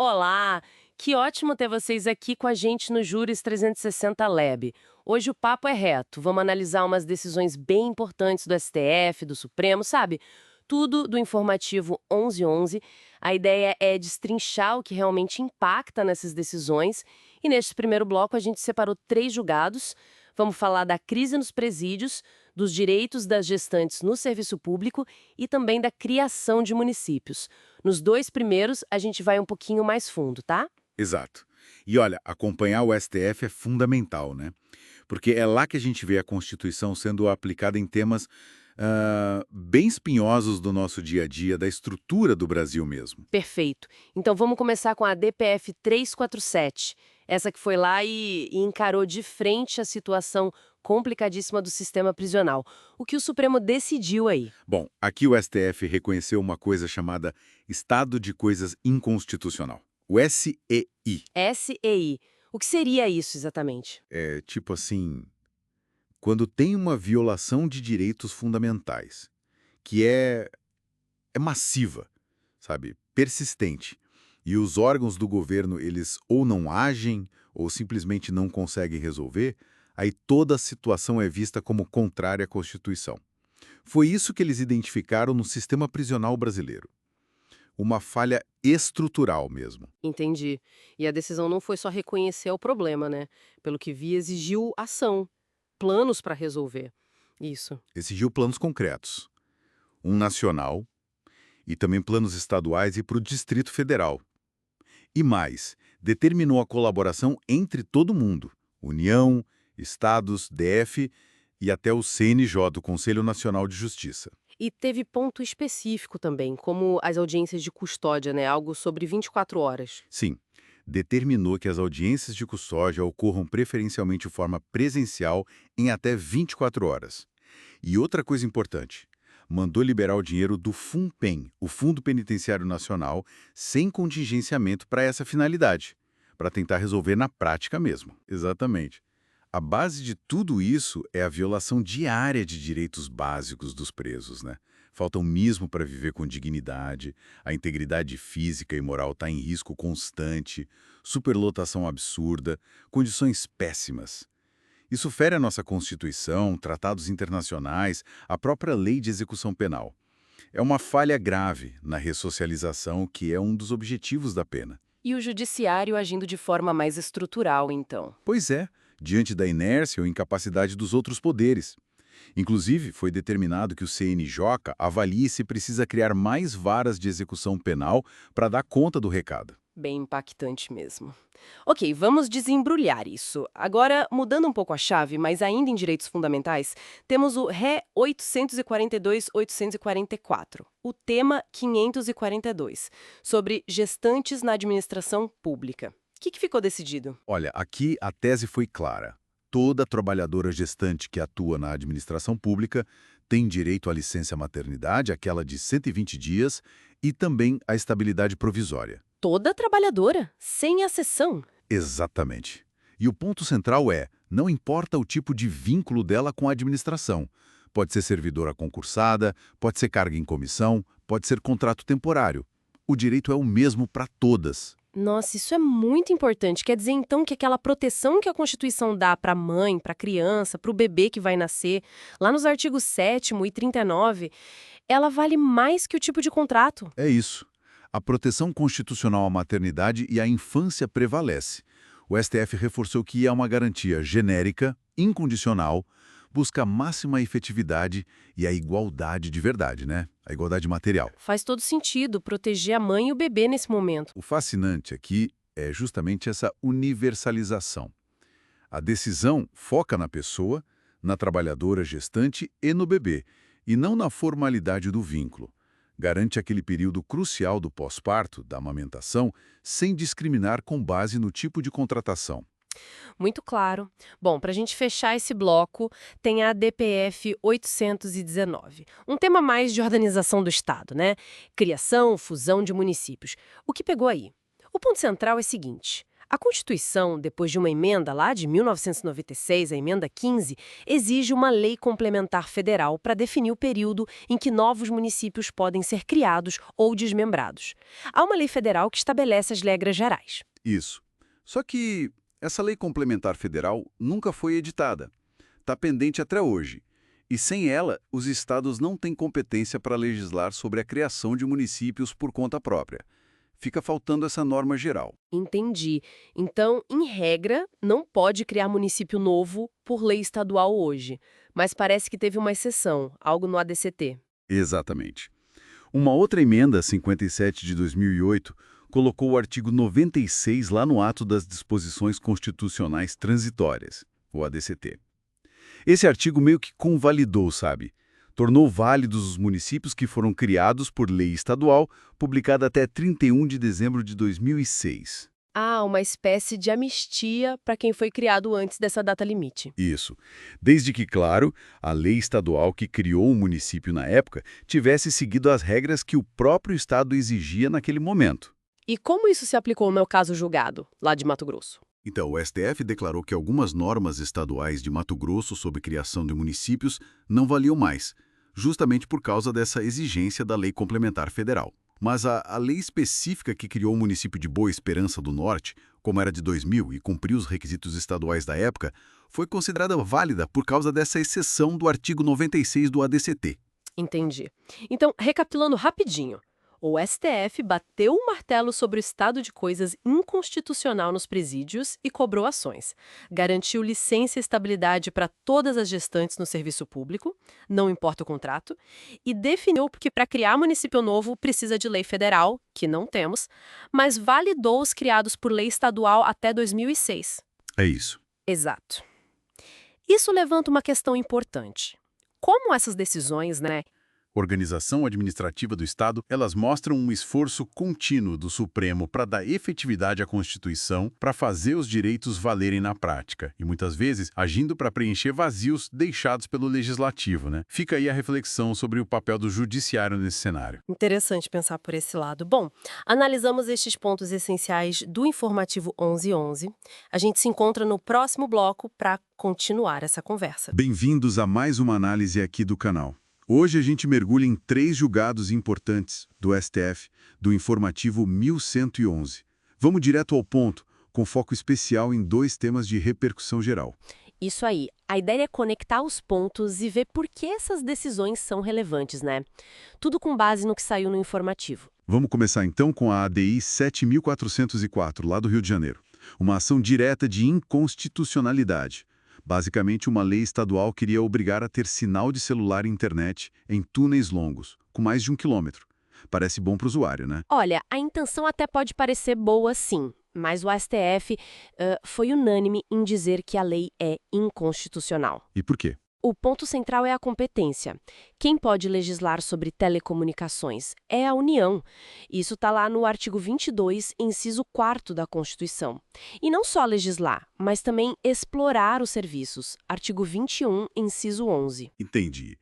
Olá! Que ótimo ter vocês aqui com a gente no Júris 360 Lab. Hoje o papo é reto. Vamos analisar umas decisões bem importantes do STF, do Supremo, sabe? Tudo do informativo 1111. A ideia é destrinchar o que realmente impacta nessas decisões. E neste primeiro bloco a gente separou 3 julgados. Vamos falar da crise nos presídios, dos direitos das gestantes no serviço público e também da criação de municípios. Nos 2 primeiros, a gente vai um pouquinho mais fundo, tá? Exato. E olha, acompanhar o STF é fundamental, né? Porque é lá que a gente vê a Constituição sendo aplicada em temas bem espinhosos do nosso dia a dia, da estrutura do Brasil mesmo. Perfeito. Então vamos começar com a DPF 347. Essa que foi lá e encarou de frente a situação complicadíssima do sistema prisional. O que o Supremo decidiu aí? Bom, aqui o STF reconheceu uma coisa chamada Estado de Coisas Inconstitucional, o SEI. SEI. O que seria isso exatamente? É tipo assim, quando tem uma violação de direitos fundamentais, que é massiva, sabe, persistente, e os órgãos do governo, eles ou não agem ou simplesmente não conseguem resolver, aí toda a situação é vista como contrária à Constituição. Foi isso que eles identificaram no sistema prisional brasileiro. Uma falha estrutural mesmo. Entendi. E a decisão não foi só reconhecer o problema, né? Pelo que vi, exigiu ação, planos para resolver. Isso. Exigiu planos concretos. Um nacional e também planos estaduais e para o Distrito Federal. E mais, determinou a colaboração entre todo mundo, União, Estados, DF e até o CNJ, o Conselho Nacional de Justiça. E teve ponto específico também, como as audiências de custódia, né? Algo sobre 24 horas. Sim, determinou que as audiências de custódia ocorram preferencialmente de forma presencial em até 24 horas. E outra coisa importante, mandou liberar o dinheiro do FUNPEN, o Fundo Penitenciário Nacional, sem contingenciamento para essa finalidade, para tentar resolver na prática mesmo. Exatamente. A base de tudo isso é a violação diária de direitos básicos dos presos, né? Faltam mesmo para viver com dignidade, a integridade física e moral está em risco constante, superlotação absurda, condições péssimas. Isso fere a nossa Constituição, tratados internacionais, a própria lei de execução penal. É uma falha grave na ressocialização, que é um dos objetivos da pena. E o judiciário agindo de forma mais estrutural, então. Pois é, diante da inércia ou incapacidade dos outros poderes. Inclusive, foi determinado que o CNJ avalie se precisa criar mais varas de execução penal para dar conta do recado. Bem impactante mesmo. Ok, vamos desembrulhar isso. Agora, mudando um pouco a chave, mas ainda em direitos fundamentais, temos o Ré 842-844, o tema 542, sobre gestantes na administração pública. O que ficou decidido? Olha, aqui a tese foi clara. Toda trabalhadora gestante que atua na administração pública tem direito à licença maternidade, aquela de 120 dias, e também à estabilidade provisória. Toda trabalhadora, sem exceção. Exatamente. E o ponto central é, não importa o tipo de vínculo dela com a administração. Pode ser servidora concursada, pode ser carga em comissão, pode ser contrato temporário. O direito é o mesmo para todas. Nossa, isso é muito importante. Quer dizer, então, que aquela proteção que a Constituição dá para a mãe, para a criança, para o bebê que vai nascer, lá nos artigos 7º e 39, ela vale mais que o tipo de contrato. É isso. A proteção constitucional à maternidade e à infância prevalece. O STF reforçou que é uma garantia genérica, incondicional, busca a máxima efetividade e a igualdade de verdade, né? A igualdade material. Faz todo sentido proteger a mãe e o bebê nesse momento. O fascinante aqui é justamente essa universalização. A decisão foca na pessoa, na trabalhadora gestante e no bebê, e não na formalidade do vínculo. Garante aquele período crucial do pós-parto, da amamentação, sem discriminar com base no tipo de contratação. Muito claro. Bom, para a gente fechar esse bloco, tem a DPF 819. Um tema mais de organização do Estado, né? Criação, fusão de municípios. O que pegou aí? O ponto central é o seguinte: A Constituição, depois de uma emenda lá de 1996, a emenda 15, exige uma lei complementar federal para definir o período em que novos municípios podem ser criados ou desmembrados. Há uma lei federal que estabelece as regras gerais. Isso. Só que essa lei complementar federal nunca foi editada. Está pendente até hoje. E sem ela, os estados não têm competência para legislar sobre a criação de municípios por conta própria. Fica faltando essa norma geral. Entendi. Então, em regra, não pode criar município novo por lei estadual hoje. Mas parece que teve uma exceção, algo no ADCT. Exatamente. Uma outra emenda, 57 de 2008, colocou o artigo 96 lá no ato das disposições constitucionais transitórias, o ADCT. Esse artigo meio que convalidou, sabe? Tornou válidos os municípios que foram criados por lei estadual, publicada até 31 de dezembro de 2006. Ah, uma espécie de anistia para quem foi criado antes dessa data limite. Isso. Desde que, claro, a lei estadual que criou o município na época tivesse seguido as regras que o próprio estado exigia naquele momento. E como isso se aplicou no meu caso julgado, lá de Mato Grosso? Então, o STF declarou que algumas normas estaduais de Mato Grosso sobre criação de municípios não valiam mais, justamente por causa dessa exigência da Lei Complementar Federal. Mas a lei específica que criou o município de Boa Esperança do Norte, como era de 2000 e cumpriu os requisitos estaduais da época, foi considerada válida por causa dessa exceção do artigo 96 do ADCT. Entendi. Então, recapitulando rapidinho. O STF bateu o martelo sobre o estado de coisas inconstitucional nos presídios e cobrou ações. Garantiu licença e estabilidade para todas as gestantes no serviço público, não importa o contrato, e definiu que para criar município novo precisa de lei federal, que não temos, mas validou os criados por lei estadual até 2006. É isso. Exato. Isso levanta uma questão importante. Como essas decisões, Organização administrativa do Estado, elas mostram um esforço contínuo do Supremo para dar efetividade à Constituição, para fazer os direitos valerem na prática, e muitas vezes agindo para preencher vazios deixados pelo Legislativo, né? Fica aí a reflexão sobre o papel do Judiciário nesse cenário. Interessante pensar por esse lado. Bom, analisamos estes pontos essenciais do Informativo 1111. A gente se encontra no próximo bloco para continuar essa conversa. Bem-vindos a mais uma análise aqui do canal. Hoje a gente mergulha em 3 julgados importantes do STF, do Informativo 1111. Vamos direto ao ponto, com foco especial em 2 temas de repercussão geral. Isso aí. A ideia é conectar os pontos e ver por que essas decisões são relevantes, né? Tudo com base no que saiu no informativo. Vamos começar então com a ADI 7404, lá do Rio de Janeiro. Uma ação direta de inconstitucionalidade. Basicamente, uma lei estadual queria obrigar a ter sinal de celular e internet em túneis longos, com mais de 1 quilômetro. Parece bom para o usuário, né? Olha, a intenção até pode parecer boa, sim, mas o STF foi unânime em dizer que a lei é inconstitucional. E por quê? O ponto central é a competência. Quem pode legislar sobre telecomunicações é a União. Isso está lá no artigo 22, inciso 4º da Constituição. E não só legislar, mas também explorar os serviços. Artigo 21, inciso 11. Entendi.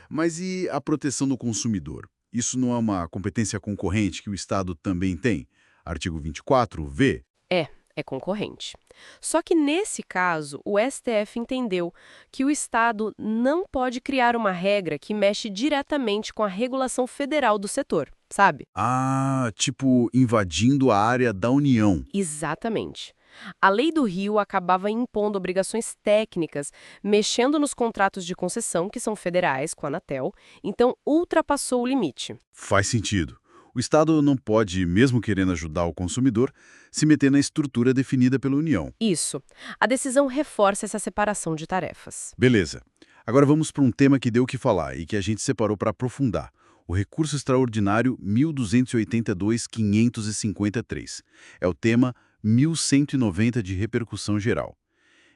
Mas e a proteção do consumidor? Isso não é uma competência concorrente que o Estado também tem? Artigo 24, V? É concorrente. Só que nesse caso, o STF entendeu que o Estado não pode criar uma regra que mexe diretamente com a regulação federal do setor, sabe? Ah, tipo invadindo a área da União. Exatamente. A Lei do Rio acabava impondo obrigações técnicas, mexendo nos contratos de concessão, que são federais, com a Anatel, então ultrapassou o limite. Faz sentido. O Estado não pode, mesmo querendo ajudar o consumidor, se meter na estrutura definida pela União. Isso. A decisão reforça essa separação de tarefas. Beleza. Agora vamos para um tema que deu o que falar e que a gente separou para aprofundar. O recurso extraordinário 1282.553. É o tema 1190 de repercussão geral.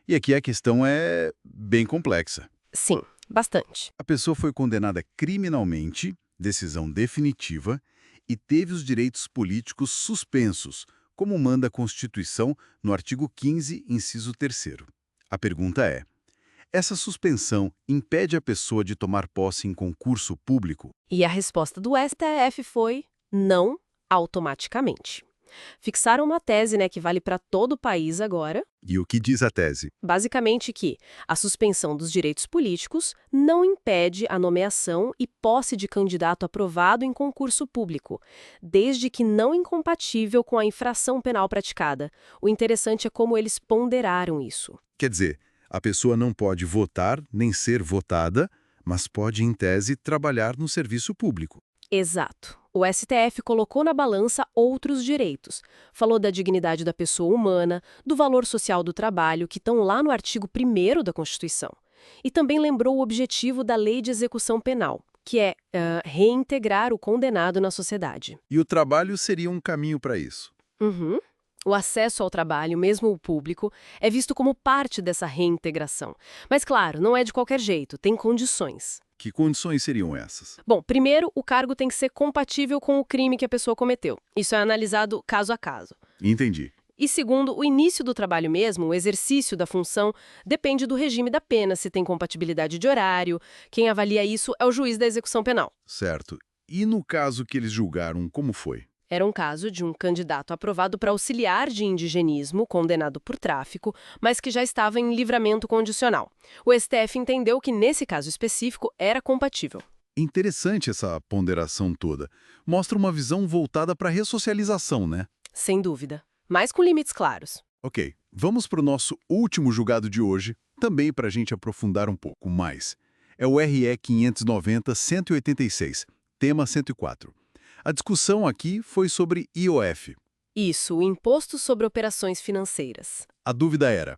E aqui a questão é bem complexa. Sim, bastante. A pessoa foi condenada criminalmente, decisão definitiva, e teve os direitos políticos suspensos, como manda a Constituição no artigo 15, inciso 3º. A pergunta é: essa suspensão impede a pessoa de tomar posse em concurso público? E a resposta do STF foi não automaticamente. Fixaram uma tese, né, que vale para todo o país agora. E o que diz a tese? Basicamente que a suspensão dos direitos políticos não impede a nomeação e posse de candidato aprovado em concurso público, desde que não incompatível com a infração penal praticada. O interessante é como eles ponderaram isso. Quer dizer, a pessoa não pode votar nem ser votada, mas pode, em tese, trabalhar no serviço público. Exato. O STF colocou na balança outros direitos. Falou da dignidade da pessoa humana, do valor social do trabalho, que estão lá no artigo 1º da Constituição. E também lembrou o objetivo da Lei de Execução Penal, que é reintegrar o condenado na sociedade. E o trabalho seria um caminho para isso. Uhum. O acesso ao trabalho, mesmo o público, é visto como parte dessa reintegração. Mas, claro, não é de qualquer jeito, tem condições. Que condições seriam essas? Bom, primeiro, o cargo tem que ser compatível com o crime que a pessoa cometeu. Isso é analisado caso a caso. Entendi. E segundo, o início do trabalho mesmo, o exercício da função, depende do regime da pena, se tem compatibilidade de horário. Quem avalia isso é o juiz da execução penal. Certo. E no caso que eles julgaram, como foi? Era um caso de um candidato aprovado para auxiliar de indigenismo, condenado por tráfico, mas que já estava em livramento condicional. O STF entendeu que, nesse caso específico, era compatível. Interessante essa ponderação toda. Mostra uma visão voltada para a ressocialização, né? Sem dúvida. Mas com limites claros. Ok, vamos para o nosso último julgado de hoje, também para a gente aprofundar um pouco mais. É o RE 590-186, tema 104. A discussão aqui foi sobre IOF. Isso, o Imposto sobre Operações Financeiras. A dúvida era,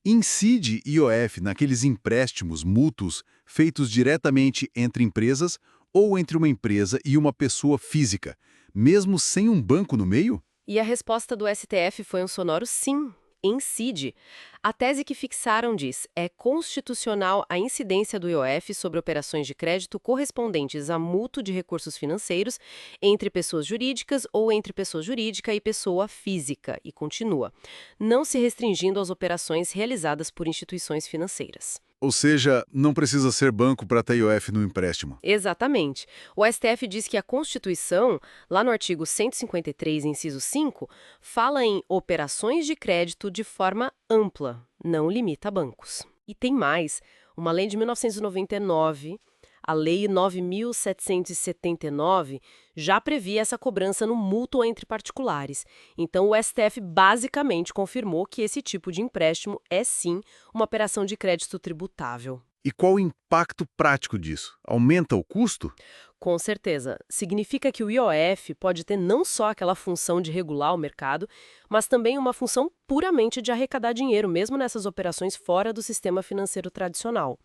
incide IOF naqueles empréstimos mútuos feitos diretamente entre empresas ou entre uma empresa e uma pessoa física, mesmo sem um banco no meio? E a resposta do STF foi um sonoro sim. Incide. A tese que fixaram diz: é constitucional a incidência do IOF sobre operações de crédito correspondentes a mútuo de recursos financeiros entre pessoas jurídicas ou entre pessoa jurídica e pessoa física, e continua, não se restringindo às operações realizadas por instituições financeiras. Ou seja, não precisa ser banco para ter IOF no empréstimo. Exatamente. O STF diz que a Constituição, lá no artigo 153, inciso 5, fala em operações de crédito de forma ampla, não limita bancos. E tem mais. Uma lei de 1999, a Lei 9.779, já previa essa cobrança no mútuo entre particulares. Então, o STF basicamente confirmou que esse tipo de empréstimo é, sim, uma operação de crédito tributável. E qual o impacto prático disso? Aumenta o custo? Com certeza. Significa que o IOF pode ter não só aquela função de regular o mercado, mas também uma função puramente de arrecadar dinheiro, mesmo nessas operações fora do sistema financeiro tradicional.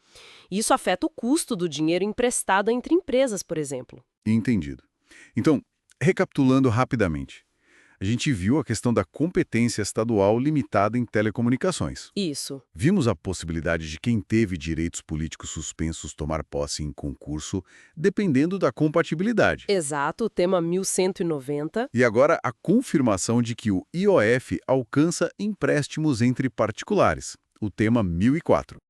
Isso afeta o custo do dinheiro emprestado entre empresas, por exemplo. Entendido. Então, recapitulando rapidamente, a gente viu a questão da competência estadual limitada em telecomunicações. Isso. Vimos a possibilidade de quem teve direitos políticos suspensos tomar posse em concurso, dependendo da compatibilidade. Exato, o tema 1190. E agora a confirmação de que o IOF alcança empréstimos entre particulares, o tema 1004.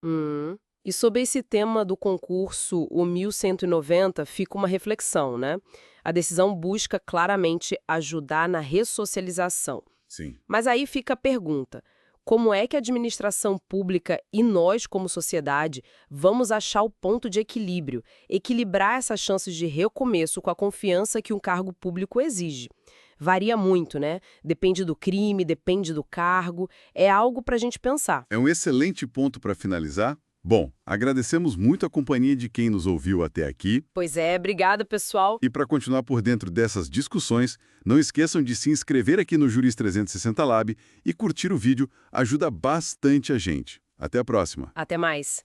E sobre esse tema do concurso, o 1190, fica uma reflexão, né? A decisão busca claramente ajudar na ressocialização. Sim. Mas aí fica a pergunta: como é que a administração pública e nós, como sociedade, vamos achar o ponto de equilíbrio, equilibrar essas chances de recomeço com a confiança que um cargo público exige? Varia muito, né? Depende do crime, depende do cargo, é algo para a gente pensar. É um excelente ponto para finalizar. Bom, agradecemos muito a companhia de quem nos ouviu até aqui. Pois é, obrigada, pessoal. E para continuar por dentro dessas discussões, não esqueçam de se inscrever aqui no Juris 360 Lab e curtir o vídeo, ajuda bastante a gente. Até a próxima. Até mais.